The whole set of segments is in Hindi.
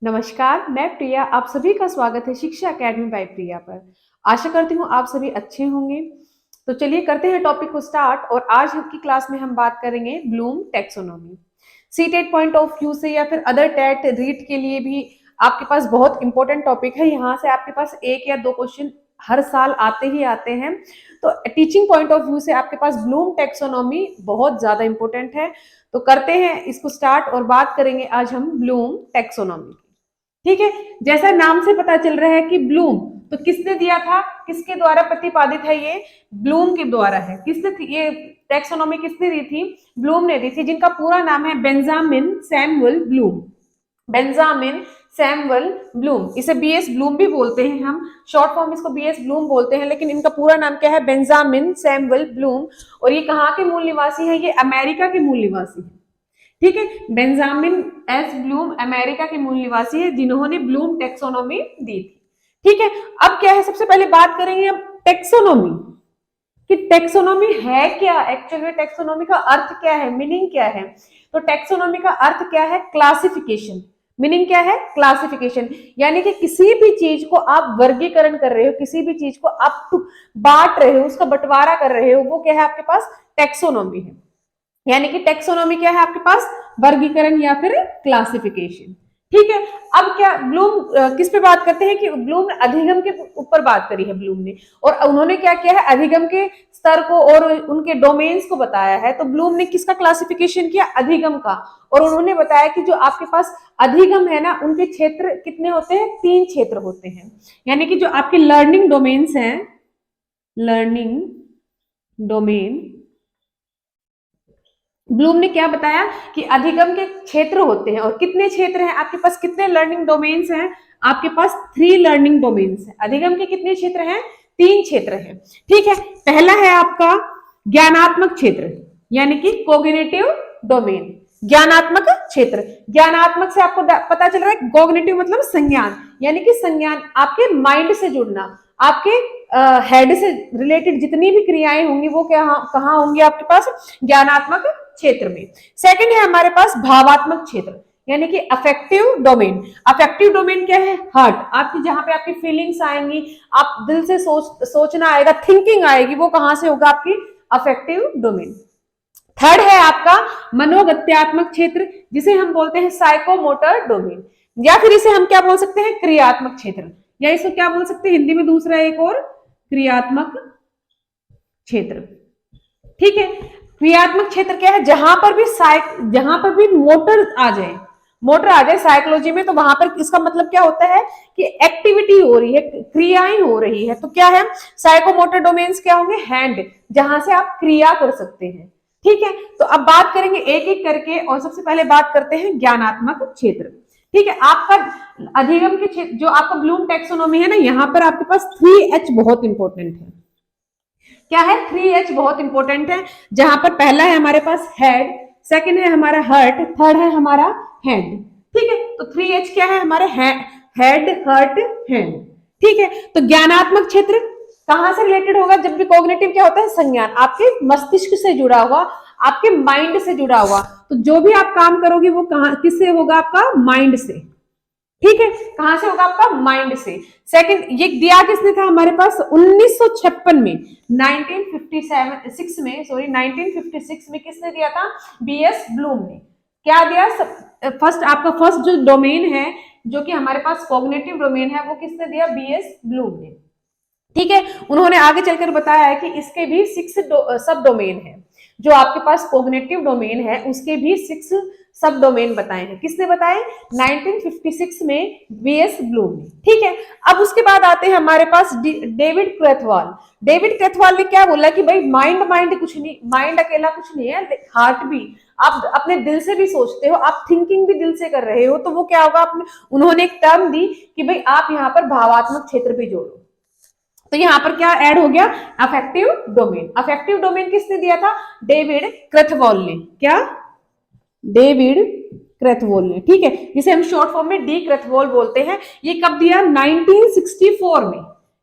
नमस्कार, मैं प्रिया। आप सभी का स्वागत है शिक्षा अकेडमी बाय प्रिया पर। आशा करती हूँ आप सभी अच्छे होंगे। तो चलिए करते हैं टॉपिक को स्टार्ट। और आज की क्लास में हम बात करेंगे Bloom taxonomy. CTET point of view से या फिर अदर टेट रीट के लिए भी आपके पास बहुत इंपॉर्टेंट टॉपिक है। यहाँ से आपके पास एक या दो क्वेश्चन हर साल आते ही आते हैं। तो टीचिंग पॉइंट ऑफ व्यू से आपके पास ब्लूम टैक्सोनॉमी बहुत ज्यादा इंपॉर्टेंट है। तो करते हैं इसको स्टार्ट और बात करेंगे आज हम ब्लूम टैक्सोनॉमी। ठीक है, जैसा नाम से पता चल रहा है कि ब्लूम, तो किसने दिया था, किसके द्वारा प्रतिपादित है, ये ब्लूम के द्वारा है। किसने ये टैक्सोनॉमी किसने दी थी? ब्लूम ने दी थी, जिनका पूरा नाम है Benjamin Samuel Bloom. Benjamin Samuel Bloom, इसे बीएस ब्लूम भी बोलते हैं, हम शॉर्ट फॉर्म इसको बीएस ब्लूम बोलते हैं, लेकिन इनका पूरा नाम क्या है? Benjamin Samuel Bloom. और ये कहाँ के मूल निवासी है? ये अमेरिका के मूल निवासी है। ठीक है, बेंजामिन एस ब्लूम अमेरिका के मूल निवासी है, जिन्होंने ब्लूम टैक्सोनॉमी दी थी। ठीक है, अब क्या है, सबसे पहले बात करेंगे अब टैक्सोनॉमी कि टैक्सोनॉमी है क्या। एक्चुअल में टैक्सोनॉमी का अर्थ क्या है, मीनिंग क्या है? तो टैक्सोनॉमी का अर्थ क्या है? क्लासिफिकेशन। मीनिंग क्या है? क्लासिफिकेशन। यानी कि किसी भी चीज को आप वर्गीकरण कर रहे हो, किसी भी चीज को आप बांट रहे हो, उसका बंटवारा कर रहे हो, वो क्या है आपके पास? टैक्सोनॉमी है। यानी कि टेक्सोनॉमी क्या है आपके पास? वर्गीकरण या फिर क्लासिफिकेशन। ठीक है, अब क्या ब्लूम किस पे बात करते हैं कि ब्लूम ने अधिगम के ऊपर बात करी है ब्लूम ने। और उन्होंने क्या किया है? अधिगम के स्तर को और उनके डोमेन्स को बताया है। तो ब्लूम ने किसका क्लासिफिकेशन किया? अधिगम का। और उन्होंने बताया कि जो आपके पास अधिगम है ना, उनके क्षेत्र कितने होते हैं? 3 क्षेत्र होते हैं। यानी कि जो आपके लर्निंग डोमेन्स हैं, लर्निंग डोमेन, ब्लूम ने क्या बताया कि अधिगम के क्षेत्र होते हैं। और कितने क्षेत्र हैं आपके पास? कितने लर्निंग डोमेन्स हैं आपके पास? 3 लर्निंग डोमेन्स हैं। अधिगम के कितने क्षेत्र हैं? 3 क्षेत्र हैं। ठीक है, पहला है आपका ज्ञानात्मक क्षेत्र, यानी कि कोग्निटिव डोमेन। ज्ञानात्मक क्षेत्र, ज्ञानात्मक से आपको पता चल रहा है, कॉग्निटिव मतलब संज्ञान, यानी कि संज्ञान आपके माइंड से जुड़ना, आपके हेड से रिलेटेड जितनी भी क्रियाएं होंगी वो क्या कहाँ होंगी आपके पास? ज्ञानात्मक क्षेत्र में। सेकंड है हमारे पास भावात्मक क्षेत्र, यानी कि अफेक्टिव डोमेन। अफेक्टिव डोमेन क्या है? हार्ट, आपकी जहां पे आपकी फीलिंग्स आएंगी, आप दिल से सोचना आएगा, थिंकिंग आएगी, वो कहां से होगा? आपकी अफेक्टिव डोमेन। थर्ड है आपका मनोगत्यात्मक क्षेत्र, जिसे हम बोलते हैं साइकोमोटर डोमेन, या फिर इसे हम क्या बोल सकते हैं? क्रियात्मक क्षेत्र, या इसको क्या बोल सकते हैं हिंदी में? दूसरा एक और क्रियात्मक क्षेत्र। ठीक है, क्रियात्मक क्षेत्र क्या है? जहां पर भी मोटर आ जाए, मोटर आ जाए साइकोलॉजी में, तो वहां पर इसका मतलब क्या होता है कि एक्टिविटी हो रही है, क्रियाएं हो रही है। तो क्या है? साइकोमोटर डोमेन्स क्या होंगे? हैंड, जहां से आप क्रिया कर सकते हैं। ठीक है, तो अब बात करेंगे एक एक करके। और सबसे पहले बात करते हैं ज्ञानात्मक क्षेत्र। ठीक है, आपका अधिगम के क्षेत्र, जो आपका ब्लूम टैक्सोनॉमी है ना, यहाँ पर आपके पास 3H बहुत इंपॉर्टेंट है। क्या है? 3H बहुत इंपॉर्टेंट है, जहां पर पहला है हमारे पास हेड, सेकंड है हमारा हर्ट, थर्ड है हमारा हैंड। ठीक है, तो 3H क्या है हमारे? Head, hurt, hand. ठीक है, तो ज्ञानात्मक क्षेत्र कहां से रिलेटेड होगा? जब भी कॉग्निटिव क्या होता है? संज्ञान, आपके मस्तिष्क से जुड़ा हुआ, आपके माइंड से जुड़ा हुआ। तो जो भी आप काम करोगे वो कहां, किससे होगा? आपका माइंड से। ठीक है, कहां से होगा? आपका माइंड से। सेकंड, ये दिया किसने था हमारे पास? 1956 में, 1956 में, सॉरी 1956 में किसने दिया था? बीएस ब्लूम ने। क्या दिया? फर्स्ट, आपका फर्स्ट जो डोमेन है, जो कि हमारे पास कॉग्निटिव डोमेन है, वो किसने दिया? बीएस ब्लूम ने। ठीक है, उन्होंने आगे चलकर बताया है कि इसके भी 6 सब डोमेन है। जो आपके पास कॉग्निटिव डोमेन है, उसके भी 6 सब डोमेन बताए हैं। किसने बताए? 1956 में बीएस ब्लूम ने। ठीक है, अब उसके बाद आते हैं हमारे पास डेविड क्रेथवाल। डेविड क्रेथवाल ने क्या बोला कि भाई माइंड माइंड कुछ नहीं, माइंड अकेला कुछ नहीं है, हार्ट भी, आप अपने दिल से भी सोचते हो, आप थिंकिंग भी दिल से कर रहे हो। तो वो क्या होगा? उन्होंने एक टर्म दी कि भाई आप यहाँ पर भावात्मक क्षेत्र भी जोड़ो। तो यहां पर क्या ऐड हो गया? Affective domain. अफेक्टिव डोमेन किसने दिया था? डेविड क्रथवॉल ने। क्या? डेविड क्रथवॉल ने। ठीक है, जिसे हम शॉर्ट फॉर्म में डी क्रथवॉल बोलते हैं। ये कब दिया? 1964 में।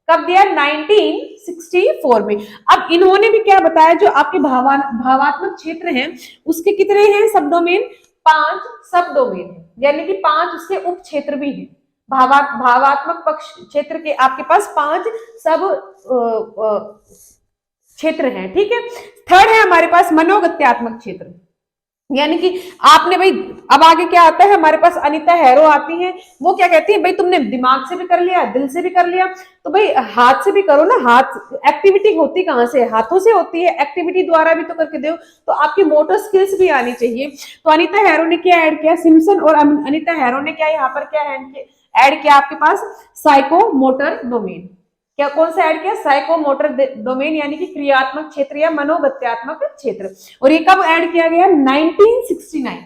कब दिया? 1964 में। अब इन्होंने भी क्या बताया? जो आपके भावात्मक क्षेत्र हैं, उसके कितने हैं सब डोमेन? 5 सब डोमेन है, यानी कि 5 उसके उप क्षेत्र भी है। भावात्मक पक्ष क्षेत्र के आपके पास 5 सब क्षेत्र हैं, ठीक है। थर्ड है हमारे पास मनोगत्यात्मक क्षेत्र, यानी कि आपने भाई, अब आगे क्या आता है हमारे पास, अनीता हैरो आती हैं, वो क्या कहती है, भाई तुमने दिमाग से भी कर लिया, दिल से भी कर लिया, तो भाई हाथ से भी करो ना। हाथ एक्टिविटी होती कहां से, हाथों से होती है, एक्टिविटी द्वारा भी तो करके दो, तो आपकी मोटर स्किल्स भी आनी चाहिए। तो अनीता हैरो ने क्या ऐड किया, सिम्पसन और अनीता हैरो ने क्या यहाँ पर क्या ऐड किया आपके पास, साइको मोटर डोमेन। क्या कौन सा ऐड किया, साइकोमोटर डोमेन, यानी कि क्रियात्मक क्षेत्र या मनोगत्यात्मक क्षेत्र। और ये कब ऐड किया गया, 1969।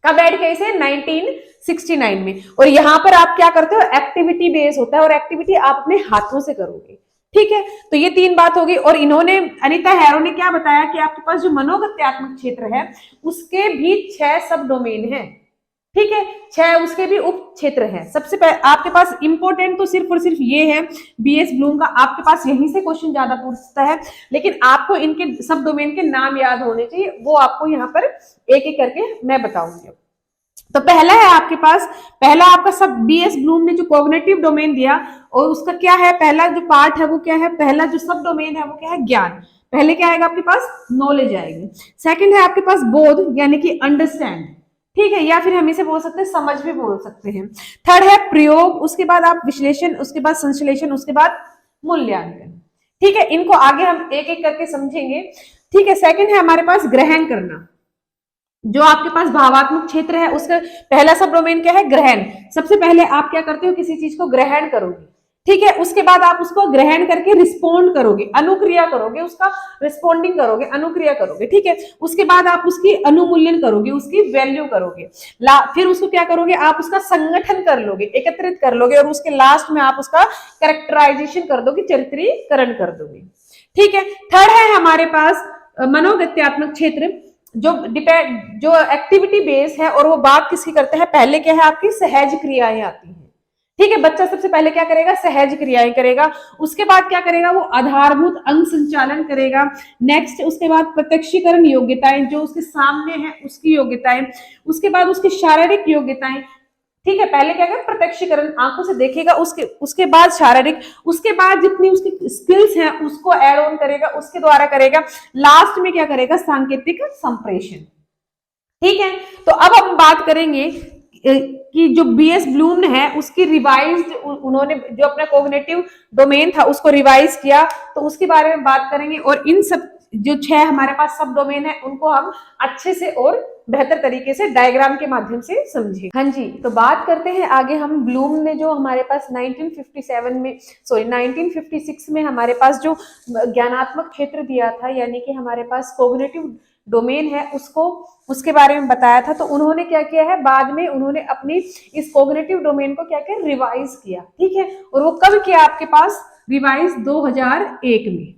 कब ऐड किया इसे, 1969 में। और यहां पर आप क्या करते हो, एक्टिविटी बेस होता है, और एक्टिविटी आप अपने हाथों से करोगे, ठीक है। तो ये 3 बात होगी। और इन्होंने, अनीता हैरो ने क्या बताया कि आपके पास जो मनोगत्यात्मक क्षेत्र है उसके भी 6 सब डोमेन है, ठीक है, 6 उसके भी उप क्षेत्र है। सबसे पहले आपके पास इंपॉर्टेंट तो सिर्फ और सिर्फ ये है बीएस ब्लूम का, आपके पास यहीं से क्वेश्चन ज्यादा पूछता है, लेकिन आपको इनके सब डोमेन के नाम याद होने चाहिए, वो आपको यहाँ पर एक एक करके मैं बताऊंगी। तो पहला है आपके पास, पहला आपका सब बीएस ब्लूम ने जो कॉग्निटिव डोमेन दिया, और उसका क्या है, पहला जो पार्ट है वो क्या है, पहला जो सब डोमेन है वो क्या है, ज्ञान। पहले क्या आएगा आपके पास, नॉलेज आएगी। सेकंड है आपके पास बोध, यानी कि अंडरस्टैंड, ठीक है, या फिर हम इसे बोल सकते हैं समझ भी बोल सकते हैं। थर्ड है प्रयोग, उसके बाद आप विश्लेषण, उसके बाद संश्लेषण, उसके बाद मूल्यांकन, ठीक है। इनको आगे हम एक एक करके समझेंगे, ठीक है। सेकंड है हमारे पास ग्रहण करना, जो आपके पास भावात्मक क्षेत्र है उसका पहला सब डोमेन क्या है, ग्रहण। सबसे पहले आप क्या करते हो, किसी चीज को ग्रहण करोगे, ठीक है, उसके बाद आप उसको ग्रहण करके रिस्पोंड करोगे, अनुक्रिया करोगे, उसका रिस्पोंडिंग करोगे, अनुक्रिया करोगे, ठीक है। उसके बाद आप उसकी अनुमूल्यन करोगे, उसकी वैल्यू करोगे, फिर उसको क्या करोगे, आप उसका संगठन कर लोगे, एकत्रित कर लोगे, और उसके लास्ट में आप उसका कैरेक्टराइजेशन कर दोगे, चरित्रीकरण कर दोगे, ठीक है। थर्ड है हमारे पास मनोगत्यात्मक क्षेत्र, जो एक्टिविटी बेस है, और वो बात किसकी करते हैं, पहले क्या है आपकी सहज क्रियाएं आती हैं, ठीक है। बच्चा सबसे पहले क्या करेगा, सहज क्रियाएं करेगा, उसके बाद क्या करेगा, वो आधारभूत अंग संचालन करेगा। नेक्स्ट उसके बाद प्रत्यक्षीकरण योग्यताएं, जो उसके सामने है उसकी योग्यताएं, उसके बाद उसकी शारीरिक योग्यताएं, ठीक है। पहले क्या करेगा, प्रत्यक्षीकरण, आंखों से देखेगा, उसके बाद शारीरिक, उसके बाद जितनी उसकी स्किल्स हैं उसको एड ऑन करेगा, उसके द्वारा करेगा, लास्ट में क्या करेगा, सांकेतिक संप्रेषण, ठीक है। तो अब हम बात करेंगे कि जो बीएस ब्लूम है उसकी रिवाइज्ड, उन्होंने जो अपना कॉग्निटिव डोमेन था उसको रिवाइज किया, तो उसके बारे में बात करेंगे। और इन सब जो 6 हमारे पास सब डोमेन है उनको हम अच्छे से और बेहतर तरीके से डायग्राम के माध्यम से समझे। हाँ जी, तो बात करते हैं आगे हम, ब्लूम ने जो हमारे पास 1956 में हमारे पास जो ज्ञानात्मक क्षेत्र दिया था, यानी कि हमारे पास कॉग्निटिव डोमेन है, उसके बारे में बताया था। तो उन्होंने क्या किया है, बाद में उन्होंने अपनी इस कॉग्निटिव डोमेन को क्या किया, रिवाइज किया, ठीक है। और वो कब किया आपके पास, रिवाइज 2001 में,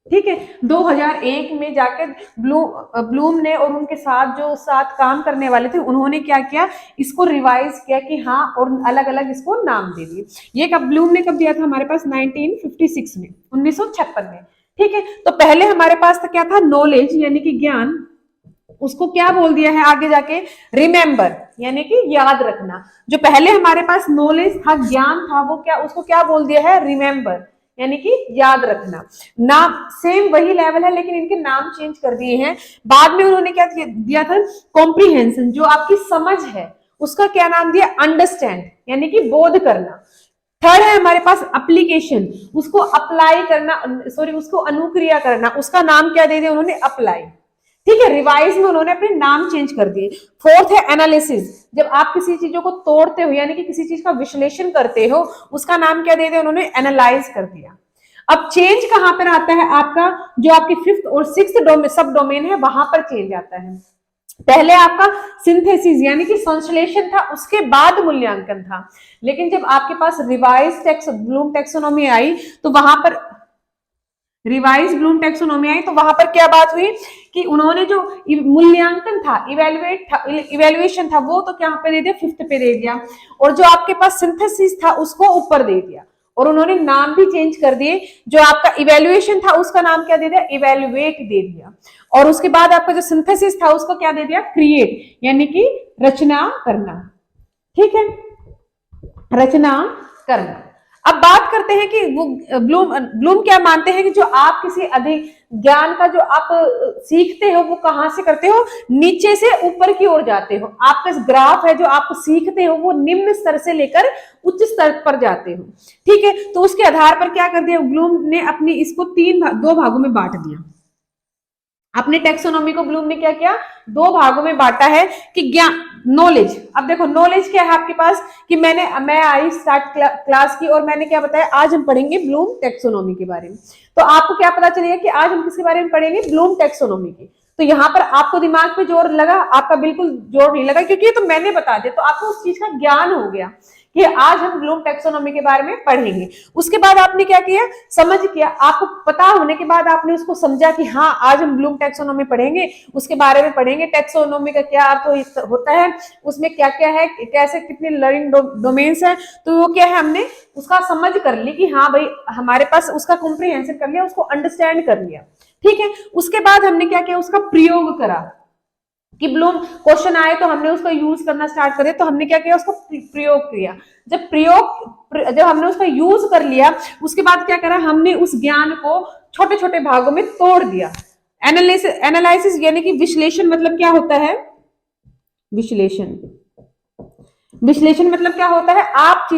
ठीक है। 2001 में जाकर ब्लूम ने और उनके साथ जो साथ काम करने वाले थे उन्होंने क्या किया, इसको रिवाइज किया कि हाँ, और अलग अलग इसको नाम दे दिए। ये कब ब्लूम ने कब दिया था हमारे पास, 1956 में, 1956 में, ठीक है। तो पहले हमारे पास था क्या था, नॉलेज, यानी कि ज्ञान, उसको क्या बोल दिया है आगे जाके, रिमेंबर, यानी कि याद रखना। जो पहले हमारे पास नॉलेज था, ज्ञान था, वो क्या, उसको क्या बोल दिया है, रिमेंबर, यानी कि याद रखना। नाम सेम वही लेवल है, लेकिन इनके नाम चेंज कर दिए हैं। बाद में उन्होंने क्या दिया था, कॉम्प्रीहेंशन, जो आपकी समझ है उसका क्या नाम दिया, अंडरस्टैंड, यानी कि बोध करना। थर्ड है हमारे पास एप्लीकेशन, उसको अप्लाई करना, सॉरी उसको अनुक्रिया करना, उसका नाम क्या दे दिया उन्होंने, अप्लाई, ठीक है। रिवाइज में उन्होंने अपने नाम चेंज कर दिए। फोर्थ है एनालिसिस, जब आप किसी चीजों को तोड़ते हो, यानी कि किसी चीज का विश्लेषण करते हो, उसका नाम क्या दे दिया उन्होंने, एनालाइज कर दिया। अब चेंज कहां पर आता है आपका, जो आपकी 5th और 6th सब डोमेन है, वहां पर चेंज आता है। पहले आपका सिंथेसिस, यानी कि संश्लेषण था, उसके बाद मूल्यांकन था। लेकिन जब आपके पास रिवाइज ब्लूम टैक्सोनॉमी आई, तो वहां पर रिवाइज ब्लूम टैक्सोनॉमी आई, तो वहां पर क्या बात हुई कि उन्होंने जो मूल्यांकन था, इवेल्युएशन था, वो तो क्या पे दे दिया, 5th पे दे दिया। और जो आपके पास सिंथेसिस था उसको ऊपर दे दिया, और उन्होंने नाम भी चेंज कर दिए। जो आपका इवेल्युएशन था उसका नाम क्या दे दिया, इवेल्युएट दे दिया। और उसके बाद आपका जो सिंथेसिस था उसको क्या दे दिया, क्रिएट, यानी कि रचना करना। ठीक है, रचना करना। अब बात करते हैं कि वो ब्लूम क्या मानते हैं कि जो आप किसी अधिक ज्ञान का जो आप सीखते हो वो कहां से करते हो, नीचे से ऊपर की ओर जाते हो। आपका ग्राफ है जो आप सीखते हो वो निम्न स्तर से लेकर उच्च स्तर पर जाते हो। ठीक है, तो उसके आधार पर क्या कर दिया ब्लूम ने, अपनी इसको दो भागों में बांट दिया। अपने टेक्सोनॉमी को ब्लूम ने क्या किया, दो भागों में बांटा है कि ज्ञान, नॉलेज। अब देखो नॉलेज क्या है आपके पास कि मैं आई स्टार्ट क्लास की और मैंने क्या बताया, आज हम पढ़ेंगे ब्लूम टेक्सोनॉमी के बारे में। तो आपको क्या पता चलेगा कि आज हम किसके बारे में पढ़ेंगे, ब्लूम टेक्सोनॉमी की। तो यहाँ पर आपको दिमाग पे जोर लगा, आपका बिल्कुल जोर नहीं लगा, क्योंकि ये तो मैंने बता दिया, तो आपको उस चीज का ज्ञान हो गया कि आज हम ब्लूम टेक्सोनॉमी के बारे में पढ़ेंगे। उसके बाद आपने क्या किया, समझ किया, आपको पता होने के बाद आपने उसको समझा कि हाँ आज हम ब्लूम टेक्सोनॉमी पढ़ेंगे, उसके बारे में पढ़ेंगे, टेक्सोनॉमी का क्या अर्थ होता है, उसमें क्या क्या है, कैसे कितने लर्निंग डोमेन्स है। तो वो क्या है, हमने उसका समझ कर ली कि हाँ भाई हमारे पास उसका कॉम्प्रिहेंशन कर लिया, उसको अंडरस्टैंड कर लिया। ठीक है, उसके बाद हमने क्या किया, उसका प्रयोग करा कि ब्लूम क्वेश्चन आए तो हमने उसका यूज करना स्टार्ट कर दिया। तो हमने क्या किया, उसका प्रयोग किया। जब हमने उसका यूज कर लिया, उसके बाद क्या करा, हमने उस ज्ञान को छोटे छोटे भागों में तोड़ दिया। एनालिसिस यानी कि विश्लेषण, मतलब क्या होता है, विश्लेषण, विश्लेषण मतलब क्या होता है, आप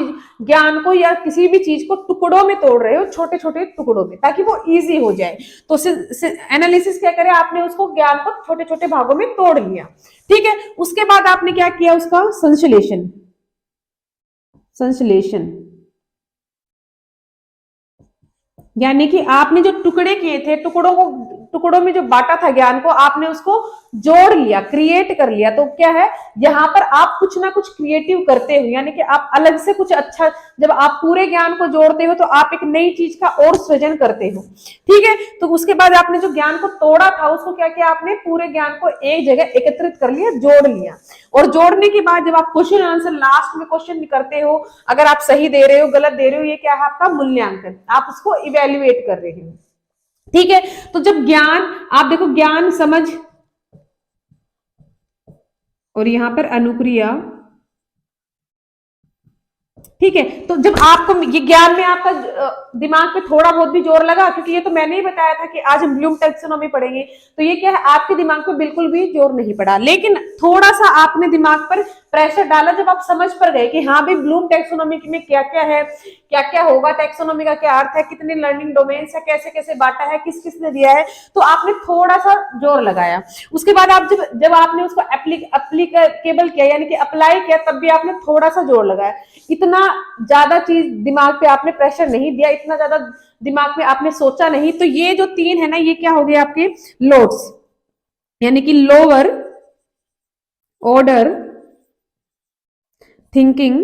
ज्ञान को या किसी भी चीज को टुकड़ों में तोड़ रहे हो, छोटे छोटे टुकड़ों में, ताकि वो इजी हो जाए। तो एनालिसिस क्या करे, आपने उसको ज्ञान को छोटे छोटे भागों में तोड़ लिया। ठीक है, उसके बाद आपने क्या किया, उसका संश्लेषण, संश्लेषण यानी कि आपने जो टुकड़े किए थे, टुकड़ों में जो बांटा था ज्ञान को, आपने उसको जोड़ लिया, क्रिएट कर लिया। तो क्या है, यहाँ पर आप कुछ ना कुछ क्रिएटिव करते हो, यानी कि आप अलग से कुछ अच्छा, जब आप पूरे ज्ञान को जोड़ते हो तो आप एक नई चीज का और सृजन करते हो। ठीक है, तो उसके बाद आपने जो ज्ञान को तोड़ा था उसको क्या किया, आपने पूरे ज्ञान को एक जगह एकत्रित कर लिया, जोड़ लिया। और जोड़ने के बाद जब आप क्वेश्चन आंसर लास्ट में क्वेश्चन करते हो, अगर आप सही दे रहे हो गलत दे रहे हो, ये क्या है आपका मूल्यांकन, आप उसको इवेल्युएट कर रहे हो। ठीक है, तो जब ज्ञान, आप देखो ज्ञान, समझ और यहां पर अनुक्रिया। ठीक है, तो जब आपको ये ज्ञान में आपका दिमाग पे थोड़ा बहुत भी जोर लगा, क्योंकि ये तो मैंने ही बताया था कि आज हम ब्लूम टेक्सोनॉमी पढ़ेंगे, तो ये क्या है, आपके दिमाग पे बिल्कुल भी जोर नहीं पड़ा, लेकिन थोड़ा सा आपने दिमाग पर प्रेशर डाला जब आप समझ पर गए कि हाँ भाई ब्लूम टेक्सोनॉमी में क्या क्या है, क्या क्या होगा, टेक्सोनॉमी का क्या अर्थ है, कितने लर्निंग डोमेन्स है, कैसे कैसे बांटा है, किस किसने दिया है, तो आपने थोड़ा सा जोर लगाया। उसके बाद आप जब आपने उसको एप्लीकेबल किया, यानी कि अप्लाई किया, तब भी आपने थोड़ा सा जोर लगाया। इतना ज्यादा चीज दिमाग पे आपने प्रेशर नहीं दिया, इतना ज्यादा दिमाग में आपने सोचा नहीं। तो ये जो तीन है ना, ये क्या हो गया आपके लोड्स, यानी कि लोअर ऑर्डर थिंकिंग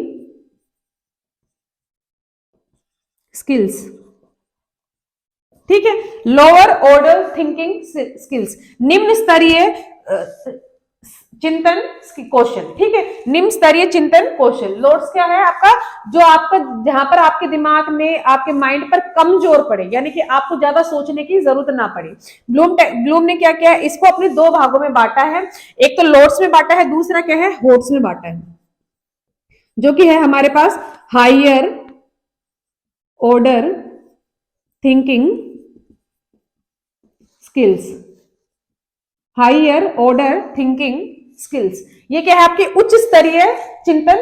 स्किल्स। ठीक है, लोअर ऑर्डर थिंकिंग स्किल्स, निम्न स्तरीय चिंतन कौशल। ठीक है, निम्न स्तरीय चिंतन कौशल। लोड्स क्या है आपका, जो आपका, जहां पर आपके दिमाग में, आपके माइंड पर कम जोर पड़े, यानी कि आपको ज्यादा सोचने की जरूरत ना पड़े। ब्लूम ने क्या किया, इसको अपने दो भागों में बांटा है, एक तो लोड्स में बांटा है, दूसरा क्या है, होड्स में बांटा है, जो कि है हमारे पास higher order thinking skills, higher order thinking skills. ये क्या है, आपके उच्च स्तरीय चिंतन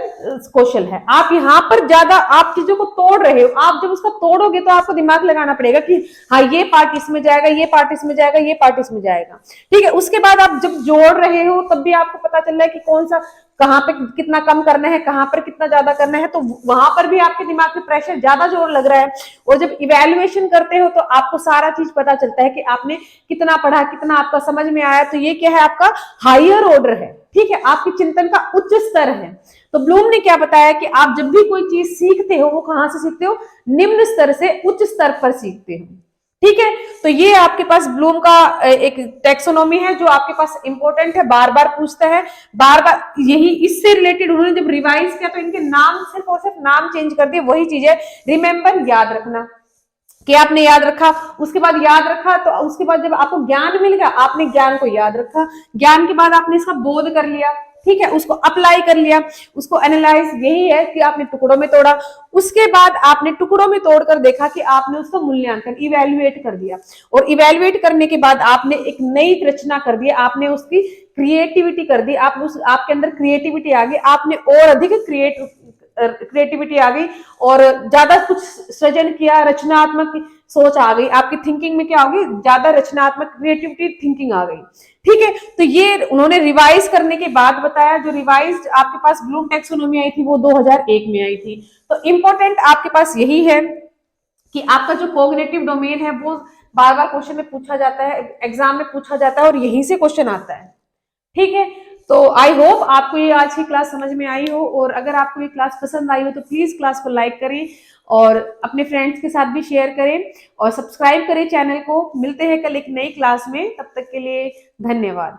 कौशल है। आप यहाँ पर ज्यादा आप चीजों को तोड़ रहे हो, आप जब उसका तोड़ोगे तो आपको दिमाग लगाना पड़ेगा कि हाँ ये पार्ट इसमें जाएगा, ये पार्ट इसमें जाएगा, ये पार्ट इसमें जाएगा। ठीक है, उसके बाद आप जब जोड़ रहे हो तब भी आपको पता चल रहा है कि कौन सा, कहाँ पे कितना कम करना है, कहाँ पर कितना ज्यादा करना है, तो वहां पर भी आपके दिमाग में प्रेशर ज्यादा जोर लग रहा है। और जब इवेल्युएशन करते हो तो आपको सारा चीज पता चलता है कि आपने कितना पढ़ा, कितना आपका समझ में आया। तो ये क्या है, आपका हायर ऑर्डर है। ठीक है, आपके चिंतन का उच्च स्तर है। तो ब्लूम ने क्या बताया कि आप जब भी कोई चीज सीखते हो, वो कहां से सीखते हो, निम्न स्तर से उच्च स्तर पर सीखते हो। ठीक है, तो ये आपके पास ब्लूम का एक टेक्सोनॉमी है जो आपके पास इंपॉर्टेंट है, बार बार पूछता है, बार बार यही इससे रिलेटेड उन्होंने जब रिवाइज किया तो इनके नाम सिर्फ और सिर्फ नाम चेंज कर दिए, वही चीज है, रिमेंबर, याद रखना। कि आपने याद रखा, उसके बाद याद रखा तो उसके बाद जब आपको ज्ञान मिल गया, आपने ज्ञान को याद रखा, ज्ञान के बाद आपने इसका बोध कर लिया, ठीक है, उसको अप्लाई कर लिया, उसको एनालाइज, यही है कि आपने टुकड़ों में तोड़ा। उसके बाद आपने टुकड़ों में तोड़कर देखा कि आपने उसका मूल्यांकन, इवेल्युएट कर दिया, और इवेल्युएट करने के बाद आपने एक नई रचना कर दी, आपने उसकी क्रिएटिविटी कर दी, आप उस आपके अंदर क्रिएटिविटी आ गई, आपने और अधिक क्रिएटिविटी आ गई और ज्यादा कुछ सृजन किया, रचनात्मक सोच आ गई आपकी थिंकिंग में, क्या होगी, ज्यादा रचनात्मक क्रिएटिविटी थिंकिंग आ गई। ठीक है, तो ये उन्होंने रिवाइज करने के बाद बताया, जो रिवाइज आपके पास ब्लूम टैक्सोनॉमी आई थी वो 2001 में आई थी। तो इंपॉर्टेंट आपके पास यही है कि आपका जो कोग्निटिव डोमेन है वो बार बार क्वेश्चन में पूछा जाता है, एग्जाम में पूछा जाता है और यहीं से क्वेश्चन आता है। ठीक है, तो आई होप आपको ये आज की क्लास समझ में आई हो, और अगर आपको ये क्लास पसंद आई हो तो प्लीज क्लास को लाइक करें और अपने फ्रेंड्स के साथ भी शेयर करें और सब्सक्राइब करें चैनल को। मिलते हैं कल एक नई क्लास में, तब तक के लिए धन्यवाद।